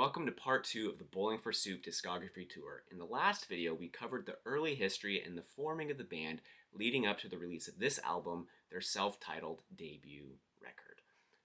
Welcome to part 2 of the Bowling for Soup Discography Tour. In the last video, we covered the early history and the forming of the band leading up to the release of this album, their self-titled debut record.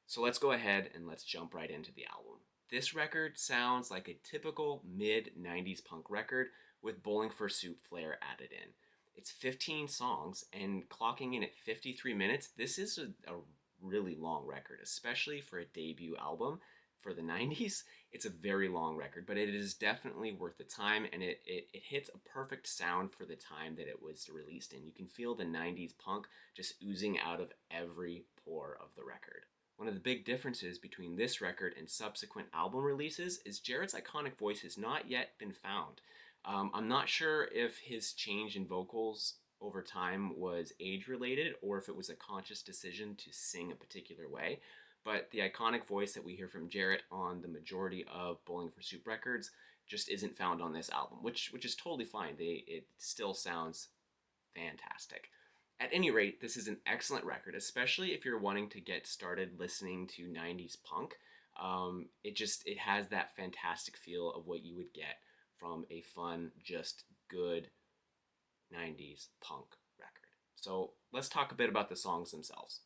So let's go ahead and let's jump right into the album. This record sounds like a typical mid-90s punk record with Bowling for Soup flair added in. It's 15 songs, and clocking in at 53 minutes, this is a really long record, especially for a debut album. For the 90s, it's a very long record, but it is definitely worth the time, and it hits a perfect sound for the time that it was released in. You can feel the 90s punk just oozing out of every pore of the record. One of the big differences between this record and subsequent album releases is Jarrett's iconic voice has not yet been found. I'm not sure if his change in vocals over time was age related or if it was a conscious decision to sing a particular way. But the iconic voice that we hear from Jarrett on the majority of Bowling for Soup records just isn't found on this album, which is totally fine. It still sounds fantastic. At any rate, this is an excellent record, especially if you're wanting to get started listening to 90s punk. It has that fantastic feel of what you would get from a fun, just good 90s punk record. So let's talk a bit about the songs themselves.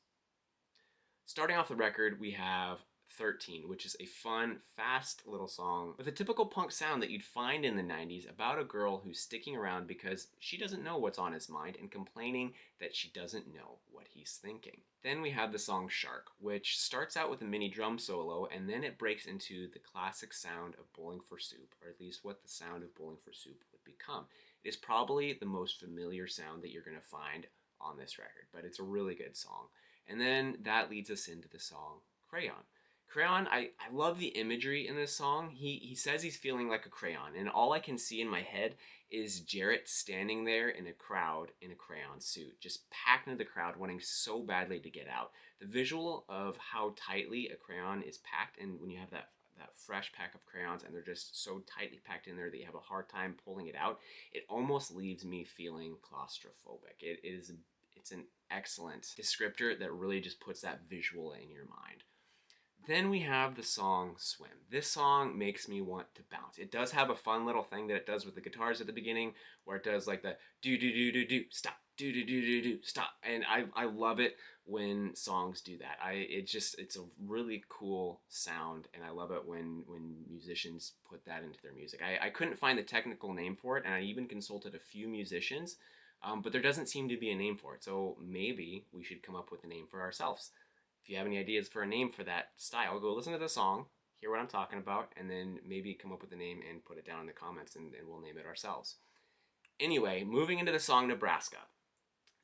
Starting off the record, we have 13, which is a fun, fast little song with a typical punk sound that you'd find in the 90s about a girl who's sticking around because she doesn't know what's on his mind and complaining that she doesn't know what he's thinking. Then we have the song Shark, which starts out with a mini drum solo and then it breaks into the classic sound of Bowling for Soup, or at least what the sound of Bowling for Soup would become. It is probably the most familiar sound that you're going to find on this record, but it's a really good song. And then that leads us into the song Crayon. Crayon, I love the imagery in this song. He says he's feeling like a crayon, and all I can see in my head is Jarrett standing there in a crowd in a crayon suit, just packed into the crowd, wanting so badly to get out. The visual of how tightly a crayon is packed, and when you have that fresh pack of crayons and they're just so tightly packed in there that you have a hard time pulling it out, it almost leaves me feeling claustrophobic. It's an excellent descriptor that really just puts that visual in your mind. Then we have the song Swim. This song makes me want to bounce. It does have a fun little thing that it does with the guitars at the beginning where it does like the do do do do do stop, do do do do do stop. And I love it when songs do that. It's a really cool sound, and I love it when musicians put that into their music. I couldn't find the technical name for it, and I even consulted a few musicians, but there doesn't seem to be a name for it. So maybe we should come up with a name for ourselves. If you have any ideas for a name for that style, go listen to the song, hear what I'm talking about, and then maybe come up with a name and put it down in the comments, and we'll name it ourselves. Anyway, moving into the song Nebraska.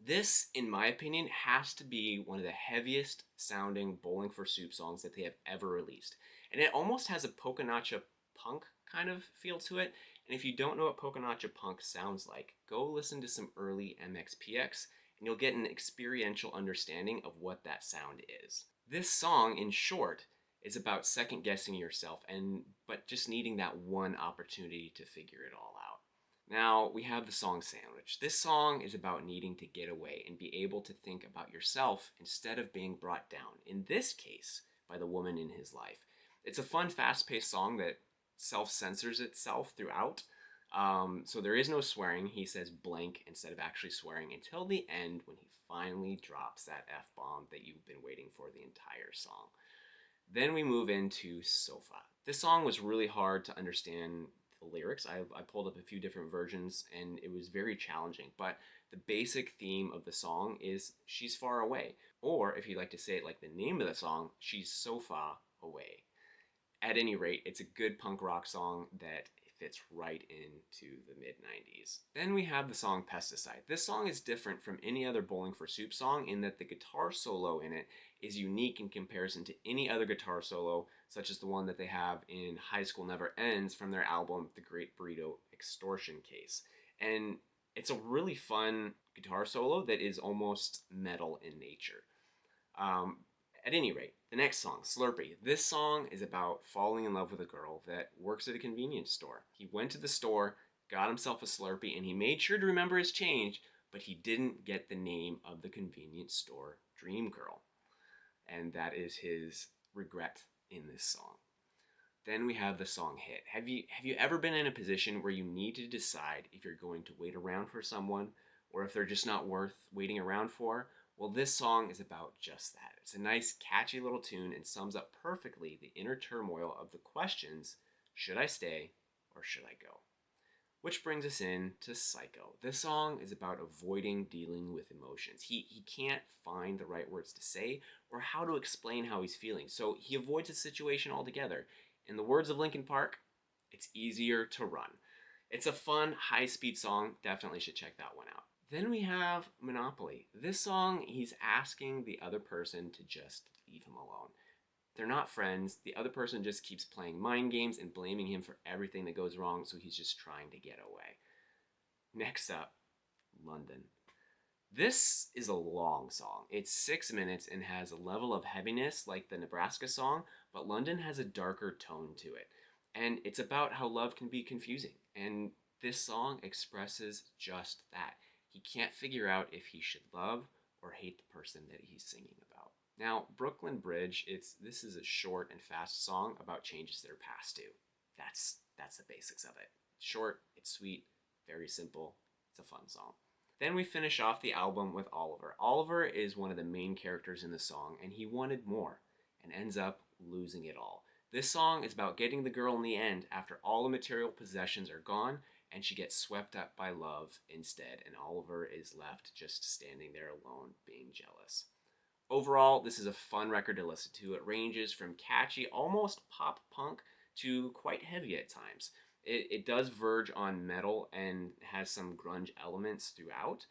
This, in my opinion, has to be one of the heaviest sounding Bowling for Soup songs that they have ever released. And it almost has a polka notcha punk kind of feel to it. And if you don't know what polka notcha punk sounds like, go listen to some early MXPX and you'll get an experiential understanding of what that sound is. This song, in short, is about second guessing yourself but just needing that one opportunity to figure it all out. Now we have the song Sandwich. This song is about needing to get away and be able to think about yourself instead of being brought down, in this case, by the woman in his life. It's a fun, fast-paced song that self-censors itself throughout. So there is no swearing. He says blank instead of actually swearing until the end when he finally drops that F-bomb that you've been waiting for the entire song. Then we move into Sofa. This song was really hard to understand the lyrics. I pulled up a few different versions and it was very challenging, but the basic theme of the song is she's far away. Or if you'd like to say it like the name of the song, she's so far away. At any rate, it's a good punk rock song that fits right into the mid-90s. Then we have the song Pesticide. This song is different from any other Bowling for Soup song in that the guitar solo in it is unique in comparison to any other guitar solo, such as the one that they have in High School Never Ends from their album The Great Burrito Extortion Case. And it's a really fun guitar solo that is almost metal in nature. At any rate, the next song, Slurpee. This song is about falling in love with a girl that works at a convenience store. He went to the store, got himself a Slurpee, and he made sure to remember his change, but he didn't get the name of the convenience store dream girl. And that is his regret in this song. Then we have the song hit. Have you ever been in a position where you need to decide if you're going to wait around for someone or if they're just not worth waiting around for? Well, this song is about just that. It's a nice, catchy little tune and sums up perfectly the inner turmoil of the questions, should I stay or should I go? Which brings us in to Psycho. This song is about avoiding dealing with emotions. He can't find the right words to say or how to explain how he's feeling, so he avoids the situation altogether. In the words of Linkin Park, it's easier to run. It's a fun, high speed song. Definitely should check that one out. Then we have Monopoly. This song, he's asking the other person to just leave him alone. They're not friends. The other person just keeps playing mind games and blaming him for everything that goes wrong, so he's just trying to get away. Next up, London. This is a long song. It's 6 minutes and has a level of heaviness like the Nebraska song, but London has a darker tone to it. And it's about how love can be confusing. And this song expresses just that. He can't figure out if he should love or hate the person that he's singing about. Now, Brooklyn Bridge, this is a short and fast song about changes that are passed due. That's the basics of it. It's short, it's sweet, very simple. It's a fun song. Then we finish off the album with Oliver. Oliver is one of the main characters in the song, and he wanted more and ends up losing it all. This song is about getting the girl in the end after all the material possessions are gone, and she gets swept up by love instead, and Oliver is left just standing there alone, being jealous. Overall, this is a fun record to listen to. It ranges from catchy, almost pop punk, to quite heavy at times. It does verge on metal and has some grunge elements throughout.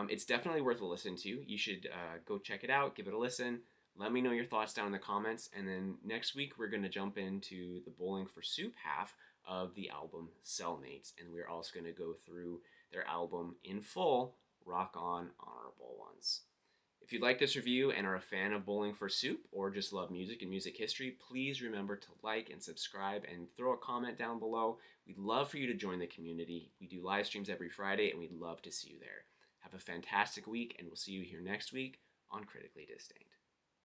It's definitely worth a listen to. You should go check it out, give it a listen. Let me know your thoughts down in the comments. And then next week, we're going to jump into the Bowling for Soup half of the album Cellmates. And we're also going to go through their album in full, Rock On Honorable Ones. If you like this review and are a fan of Bowling for Soup or just love music and music history, please remember to like and subscribe and throw a comment down below. We'd love for you to join the community. We do live streams every Friday and we'd love to see you there. Have a fantastic week and we'll see you here next week on Critically Disdain.